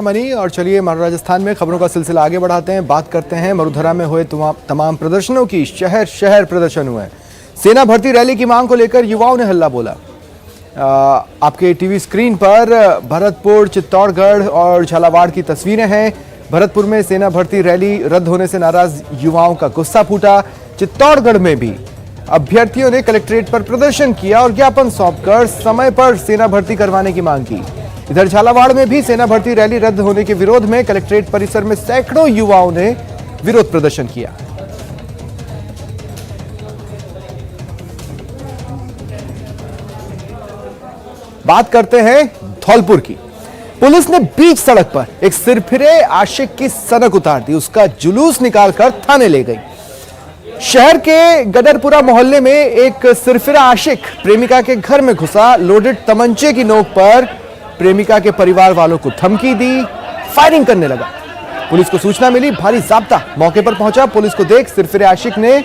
Money. और चलिए राजस्थान में खबरों का सिलसिला आगे बढ़ाते हैं। बात करते हैं मरुधरा में हुए तमाम प्रदर्शनों की। शहर शहर प्रदर्शन हुए। सेना भर्ती रैली की मांग को लेकर युवाओं ने हल्ला बोला। आपके टीवी स्क्रीन पर भरतपुर, चित्तौड़गढ़ और झालावाड़ की तस्वीरें हैं। भरतपुर में सेना भर्ती रैली रद्द होने से नाराज युवाओं का गुस्सा फूटा। चित्तौड़गढ़ में भी अभ्यर्थियों ने कलेक्ट्रेट पर प्रदर्शन किया और ज्ञापन सौंपकर समय पर सेना भर्ती करवाने की मांग की। इधर झालावाड़ में भी सेना भर्ती रैली रद्द होने के विरोध में कलेक्ट्रेट परिसर में सैकड़ों युवाओं ने विरोध प्रदर्शन किया। बात करते हैं धौलपुर की। पुलिस ने बीच सड़क पर एक सिरफिरे आशिक की सनक उतार दी। उसका जुलूस निकालकर थाने ले गई। शहर के गदरपुरा मोहल्ले में एक सिरफिरा आशिक प्रेमिका के घर में घुसा। लोडेड तमंचे की नोक पर प्रेमिका के परिवार वालों को धमकी दी, फायरिंग करने लगा। पुलिस को सूचना मिली, भारी जाब्ता मौके पर पहुंचा। पुलिस को देख सिरफिरे आशिक ने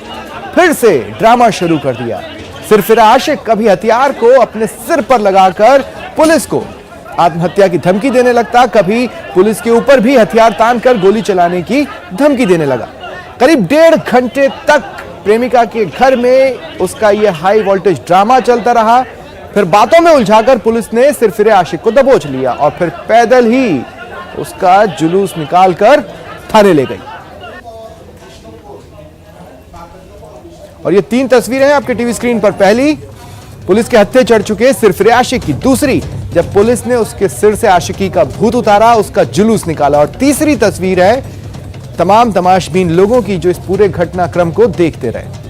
फिर से ड्रामा शुरू कर दिया। सिरफिरा आशिक कभी हथियार को अपने सिर पर लगाकर पुलिस को आत्महत्या की धमकी देने लगता, कभी पुलिस के ऊपर भी हथियार तानकर गोली चलाने की धमकी देने लगा। करीब 1.5 घंटे तक प्रेमिका के घर में उसका यह हाई वोल्टेज ड्रामा चलता रहा। फिर बातों में उलझाकर पुलिस ने सिरफिरे आशिक को दबोच लिया और फिर पैदल ही उसका जुलूस निकालकर थाने ले गई। और ये 3 तस्वीरें हैं आपके टीवी स्क्रीन पर। पहली, पुलिस के हत्थे चढ़ चुके सिरफिरे आशिक की। दूसरी, जब पुलिस ने उसके सिर से आशिकी का भूत उतारा, उसका जुलूस निकाला। और तीसरी तस्वीर है तमाम तमाशबीन लोगों की जो इस पूरे घटनाक्रम को देखते रहे।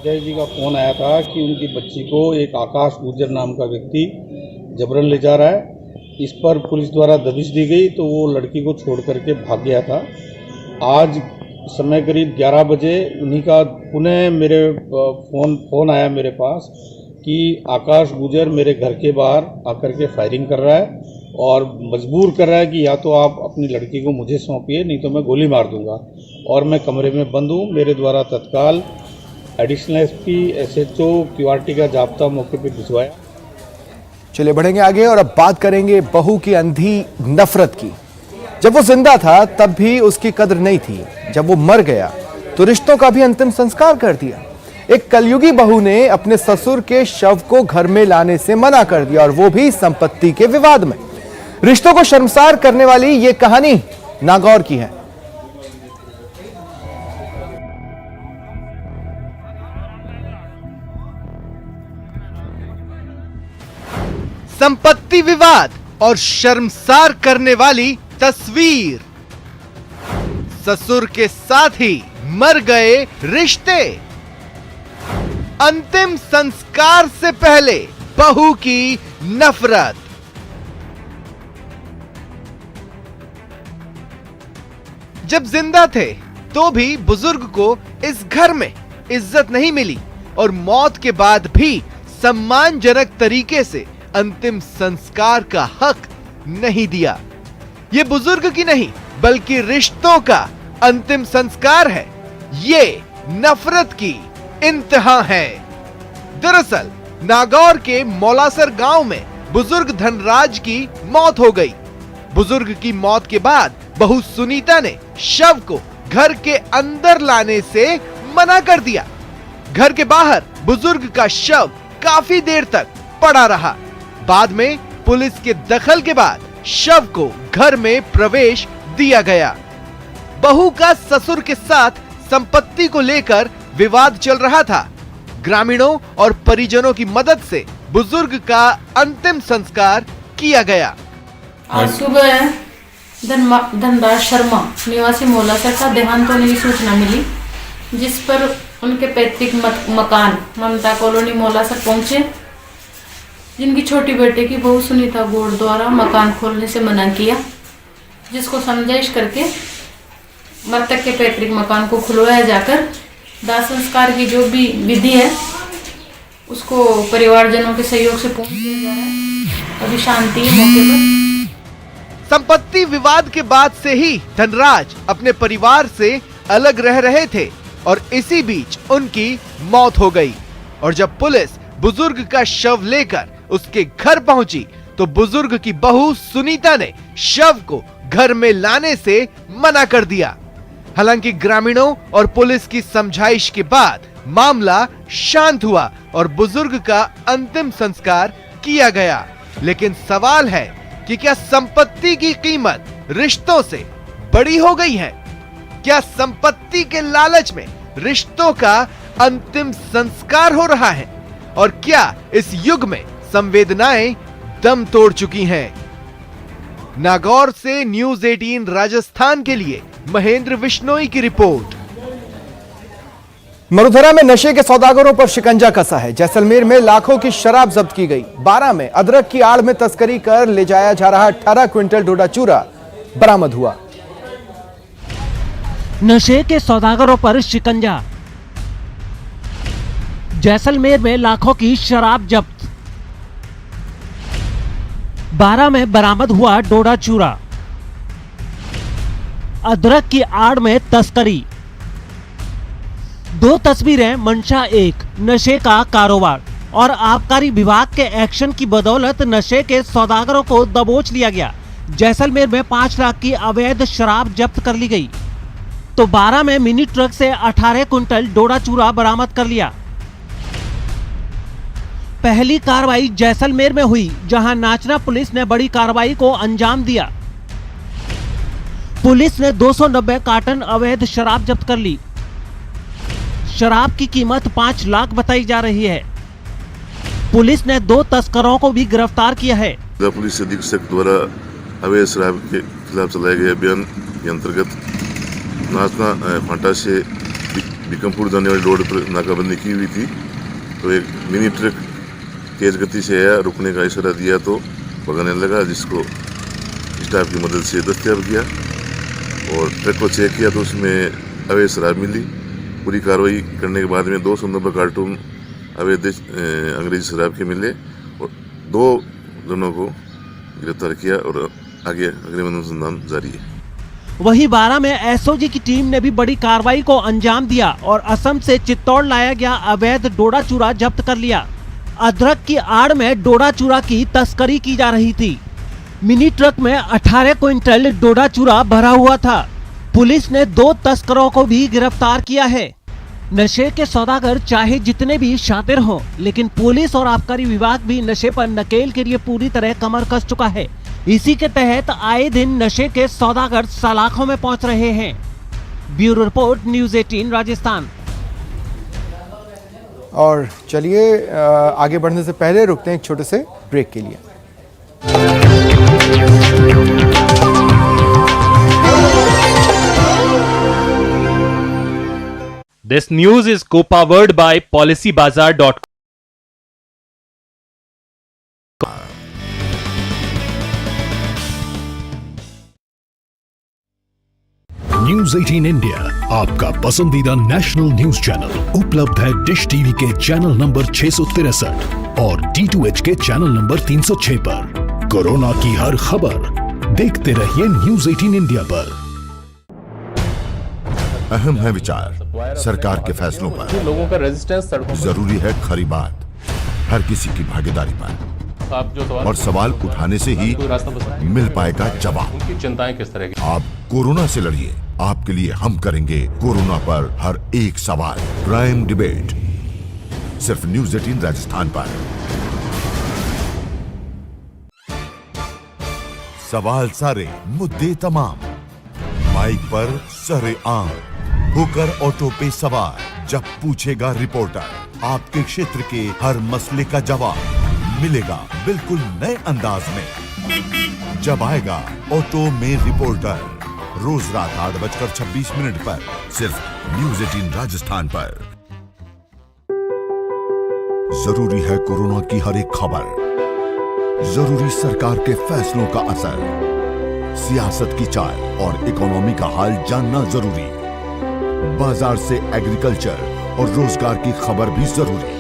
जय जी का फोन आया था कि उनकी बच्ची को एक आकाश गुर्जर नाम का व्यक्ति जबरन ले जा रहा है। इस पर पुलिस द्वारा दबिश दी गई तो वो लड़की को छोड़ करके भाग गया था। आज समय करीब 11 बजे उन्हीं का पुनः मेरे फोन आया मेरे पास कि आकाश गुर्जर मेरे घर के बाहर आकर के फायरिंग कर रहा है और मजबूर कर रहा है कि या तो आप अपनी लड़की को मुझे सौंपिए, नहीं तो मैं गोली मार दूंगा। और मैं कमरे में बंद हूँ। मेरे द्वारा तत्काल एडिशनल एसपी, एसएचओ, क्यूआरटी का जाब्ता मौके पर भिजवाया। चलिए बढ़ेंगे आगे और अब बात करेंगे बहू की अंधी नफरत की। जब वो जिंदा था तब भी उसकी कद्र नहीं थी। जब वो मर गया तो रिश्तों का भी अंतिम संस्कार कर दिया। एक कलयुगी बहू ने अपने ससुर के शव को घर में लाने से मना कर दिया, और वो भी संपत्ति के विवाद में। रिश्तों को शर्मसार करने वाली ये कहानी नागौर की है। संपत्ति विवाद और शर्मसार करने वाली तस्वीर। ससुर के साथ ही मर गए रिश्ते। अंतिम संस्कार से पहले बहू की नफरत। जब जिंदा थे तो भी बुजुर्ग को इस घर में इज्जत नहीं मिली और मौत के बाद भी सम्मानजनक तरीके से अंतिम संस्कार का हक नहीं दिया। ये बुजुर्ग की नहीं बल्कि रिश्तों का अंतिम संस्कार है। ये नफरत की इंतहा है। दरअसल नागौर के मौलासर गांव में बुजुर्ग धनराज की मौत हो गई। बुजुर्ग की मौत के बाद बहू सुनीता ने शव को घर के अंदर लाने से मना कर दिया। घर के बाहर बुजुर्ग का शव काफी देर तक पड़ा रहा। बाद में पुलिस के दखल के बाद शव को घर में प्रवेश दिया गया। बहू का ससुर के साथ संपत्ति को लेकर विवाद चल रहा था। ग्रामीणों और परिजनों की मदद से बुजुर्ग का अंतिम संस्कार किया गया। आज सुबह धनराज शर्मा निवासी मौलासर का देहांत होने की सूचना मिली, जिस पर उनके पैतृक मकान ममता कॉलोनी मौलासर पहुंचे। जिनकी छोटी बेटे की बहू सुनीता गौड़ द्वारा मकान खोलने से मना किया, जिसको समझाइश करके मृतक के पैतृक मकान को खुलवाया जाकर दाह संस्कार की जो भी विधि है उसको परिवारजनों के सहयोग से पूर्ण किया जा रहा है। अभी शांति है मौके पर। संपत्ति विवाद के बाद से ही धनराज अपने परिवार से अलग रह रहे थे। और इसी बीच उनकी मौत हो गई। और जब पुलिस बुजुर्ग का शव लेकर उसके घर पहुंची तो बुजुर्ग की बहू सुनीता ने शव को घर में लाने से मना कर दिया। हालांकि ग्रामीणों और पुलिस की समझाइश के बाद मामला शांत हुआ और बुजुर्ग का अंतिम संस्कार किया गया। लेकिन सवाल है कि क्या संपत्ति की कीमत रिश्तों से बड़ी हो गई है? क्या संपत्ति के लालच में रिश्तों का अंतिम संस्कार हो रहा है? और क्या इस युग में संवेदनाएं दम तोड़ चुकी हैं? नागौर से न्यूज 18 राजस्थान के लिए महेंद्र बिश्नोई की रिपोर्ट। मरुधरा में नशे के सौदागरों पर शिकंजा कसा है। जैसलमेर में लाखों की शराब जब्त की गई। 12 में अदरक की आड़ में तस्करी कर ले जाया जा रहा 18 क्विंटल डोडा चूरा बरामद हुआ। नशे के सौदागरों पर शिकंजा। जैसलमेर में लाखों की शराब जब्त। 12 में बरामद हुआ डोडा चूरा। अदरक की आड़ में तस्करी। 2 तस्वीरें मंशा 1 नशे का कारोबार और आबकारी विभाग के एक्शन की बदौलत नशे के सौदागरों को दबोच लिया गया। जैसलमेर में 5 लाख की अवैध शराब जब्त कर ली गई तो 12 में मिनी ट्रक से 18 कुंटल डोडा चूरा बरामद कर लिया। पहली कार्रवाई जैसलमेर में हुई जहां नाचना पुलिस ने बड़ी कार्रवाई को अंजाम दिया। पुलिस ने 290 कार्टन अवैध शराब जब्त कर ली। शराब की कीमत 5 लाख बताई जा रही है। पुलिस ने 2 तस्करों को भी गिरफ्तार किया है। पुलिस अधीक्षक द्वारा अवैध शराब के खिलाफ चलाए गए अभियान के अंतर्गत नाचना फांटा से बिकमपुर जाने वाली रोड पर नाकाबंदी की हुई थी तो एक मिनी ट्रक तेज गति से आया, रुकने का इशारा दिया तो भगाने लगा, जिसको स्टाफ की मदद से दस्तयाब किया और ट्रक को चेक किया तो उसमें अवैध शराब मिली। पूरी कार्रवाई करने के बाद में 290 कार्टून अवैध अंग्रेजी शराब के मिले और 2 जनों को गिरफ्तार किया और आगे अग्रिम अनुसंधान जारी है। वहीं 12 में एसओजी की टीम ने भी बड़ी कार्रवाई को अंजाम दिया और असम से चित्तौड़ लाया गया अवैध डोडा चूरा जब्त कर लिया। अदरक की आड़ में डोडा चूरा की तस्करी की जा रही थी। मिनी ट्रक में 18 क्विंटल डोडा चूरा भरा हुआ था। पुलिस ने 2 तस्करों को भी गिरफ्तार किया है। नशे के सौदागर चाहे जितने भी शातिर हों, लेकिन पुलिस और आबकारी विभाग भी नशे पर नकेल के लिए पूरी तरह कमर कस चुका है। इसी के तहत आए दिन नशे के सौदागर सलाखों में पहुंच रहे हैं। Bureau report news 18 Rajasthan. और चलिए आगे बढ़ने से पहले रुकते हैं एक छोटे से ब्रेक के लिए। This news is co-powered by PolicyBazaar.com. News 18 India आपका पसंदीदा नेशनल न्यूज चैनल उपलब्ध है डिश टीवी के चैनल नंबर 663 और D2H के चैनल नंबर 306 पर। कोरोना की हर खबर देखते रहिए न्यूज 18 इंडिया पर। अहम है विचार सरकार के फैसलों पर, लोगों का रेजिस्टेंस जरूरी है खरी बात हर किसी की भागीदारी पर, और सवाल उठाने से ही मिल पाएगा जवाब। उनकी चिंताएं किस तरह की? आप कोरोना से लड़िए, आपके लिए हम करेंगे कोरोना पर हर एक सवाल। प्राइम डिबेट सिर्फ न्यूज 18 राजस्थान पर। सवाल सारे, मुद्दे तमाम, माइक पर सरे आम, होकर ऑटो पे सवार। जब पूछेगा रिपोर्टर आपके क्षेत्र के हर मसले का जवाब मिलेगा बिल्कुल नए अंदाज में। जब आएगा ऑटो में रिपोर्टर, रोज रात 8:26 पर सिर्फ न्यूज 18 राजस्थान पर। जरूरी है कोरोना की हर एक खबर, जरूरी सरकार के फैसलों का असर, सियासत की चाल और इकोनॉमी का हाल जानना जरूरी, बाजार से एग्रीकल्चर और रोजगार की खबर भी जरूरी।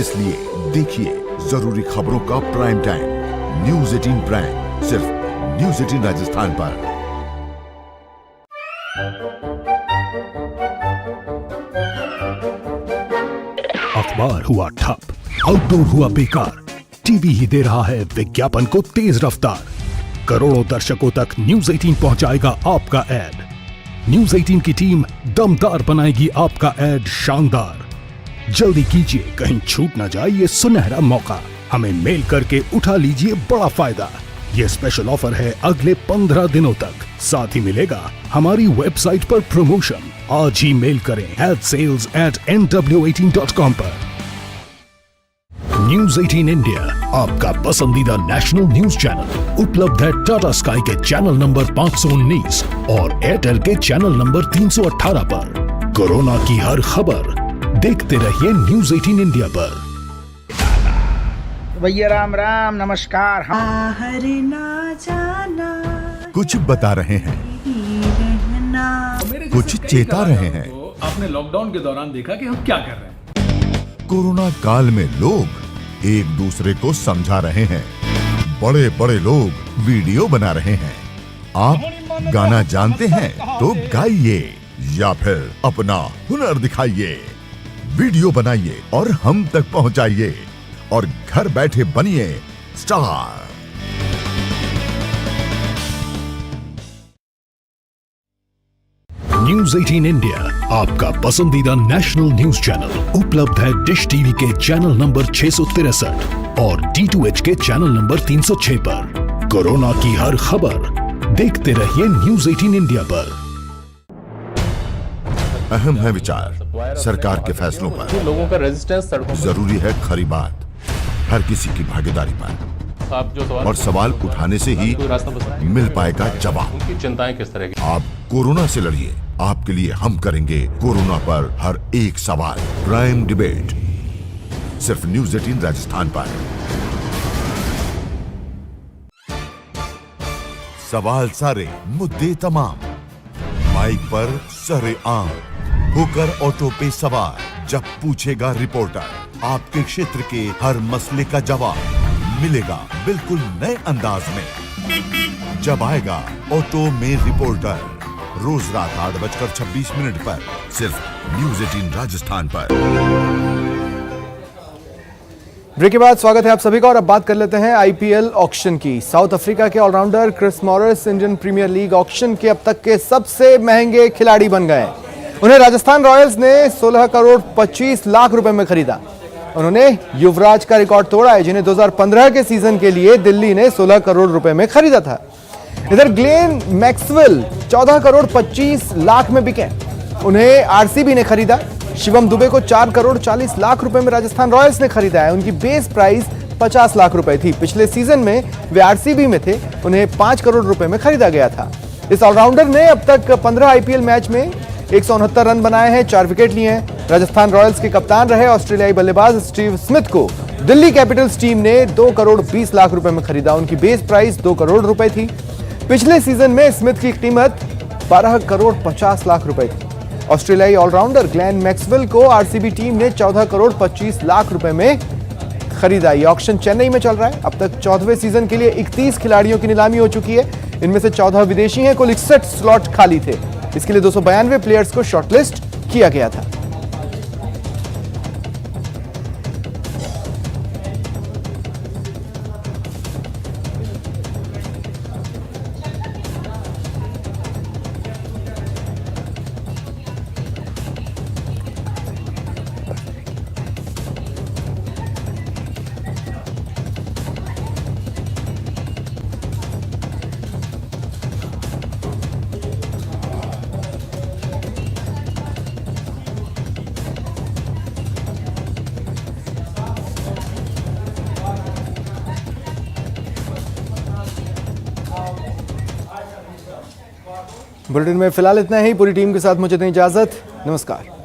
इसलिए देखिए जरूरी खबरों का प्राइम टाइम न्यूज 18 प्राइम सिर्फ न्यूज 18 राजस्थान पर। अखबार हुआ ठप, आउटडोर हुआ बेकार, टीवी ही दे रहा है विज्ञापन को तेज रफ्तार। करोड़ों दर्शकों तक न्यूज 18 पहुंचाएगा आपका ऐड। न्यूज 18 की टीम दमदार बनाएगी आपका ऐड शानदार। जल्दी कीजिए, कहीं छूट ना जाए ये सुनहरा मौका। हमें मेल करके उठा लीजिए बड़ा फायदा। ये स्पेशल ऑफर है अगले 15 दिनों तक। साथ ही मिलेगा हमारी वेबसाइट पर प्रमोशन। आज ही मेल करें adsales@nw18.com पर। न्यूज 18 इंडिया, आपका पसंदीदा नेशनल न्यूज चैनल, उपलब्ध है टाटा स्काई के चैनल नंबर 519 और एयरटेल के चैनल नंबर 318 पर। कोरोना की हर खबर देखते रहिए न्यूज 18 इंडिया पर। भैया राम राम, नमस्कार। बाहर ना जाना, कुछ बता रहे हैं, कुछ चेता रहे हैं। आपने लॉकडाउन के दौरान देखा कि हम क्या कर रहे हैं। कोरोना काल में लोग एक दूसरे को समझा रहे हैं। बड़े बड़े लोग वीडियो बना रहे हैं। आप गाना जानते हैं तो गाइए या फिर अपना हुनर दिखाइए। वीडियो बनाइए और हम तक पहुंचाइए और घर बैठे बनिए स्टार। न्यूज 18 इंडिया, आपका पसंदीदा नेशनल न्यूज चैनल, उपलब्ध है डिश टीवी के चैनल नंबर 663 और D2H के चैनल नंबर 306 पर। कोरोना की हर खबर देखते रहिए न्यूज 18 इंडिया पर। अहम है विचार सरकार के फैसलों पर। लोगों का रेजिस्टेंस सड़कों पर। जरूरी है खरी बात, हर किसी की भागीदारी पर। आप जो और सवाल उठाने से ही मिल पाएगा जवाब। उनकी चिंताएं किस तरह की। आप कोरोना से लड़िए, आपके लिए हम करेंगे कोरोना पर हर एक सवाल। प्राइम डिबेट सिर्फ न्यूज 18 राजस्थान पर। सवाल सारे, मुद्दे तमाम, माइक पर सरेआम, होकर ऑटो पे सवार। जब पूछेगा रिपोर्टर, आपके क्षेत्र के हर मसले का जवाब मिलेगा बिल्कुल नए अंदाज में। जब आएगा ऑटो में रिपोर्टर, रोज रात 8:26 पर सिर्फ न्यूज 18 राजस्थान पर। ब्रेक के बाद स्वागत है आप सभी का और अब बात कर लेते हैं आईपीएल ऑक्शन की। साउथ अफ्रीका के allrounder Chris Morris Indian Premier League auction के अब तक के सबसे महंगे खिलाड़ी बन गए। उन्हें राजस्थान रॉयल्स ने 16 करोड़ 25 लाख रुपए में खरीदा। उन्होंने युवराज का रिकॉर्ड तोड़ा है, जिन्हें 2015 के सीजन के लिए दिल्ली ने 16 करोड़ रुपए में खरीदा था। इधर ग्लेन मैक्सवेल 14 करोड़ 25 लाख में बिके, उन्हें आरसीबी ने खरीदा। शिवम दुबे को 4 करोड़ 40 लाख रुपए में राजस्थान रॉयल्स ने खरीदा है। उनकी बेस प्राइस 50 लाख रुपए थी। पिछले सीजन में वे आरसीबी में थे, उन्हें 5 करोड़ रुपए में खरीदा गया था। इस ऑलराउंडर ने अब तक 15 आईपीएल मैच में 169 रन बनाए हैं, 4 विकेट लिए हैं। राजस्थान रॉयल्स के कप्तान रहे ऑस्ट्रेलियाई बल्लेबाज स्टीव स्मिथ को दिल्ली कैपिटल्स टीम ने 2 करोड़ 20 लाख रुपए में खरीदा। उनकी बेस प्राइस 2 करोड़ रुपए थी। पिछले सीजन में स्मिथ की कीमत 12 करोड़ 50 लाख रुपए थी। ऑस्ट्रेलियाई ऑलराउंडर ग्लेन मैक्सवेल को आरसीबी टीम ने 14 करोड़ 25 लाख रुपए में खरीदा। ये ऑक्शन चेन्नई में चल रहा है। अब तक 14वें सीजन के लिए 31 खिलाड़ियों की नीलामी हो चुकी है। इनमें से 14 विदेशी हैं। कुल 61 स्लॉट खाली थे। इसके लिए 292 प्लेयर्स को शॉर्टलिस्ट किया गया था। बुलेटिन में फिलहाल इतना ही। पूरी टीम के साथ मुझे दें इजाजत। नमस्कार।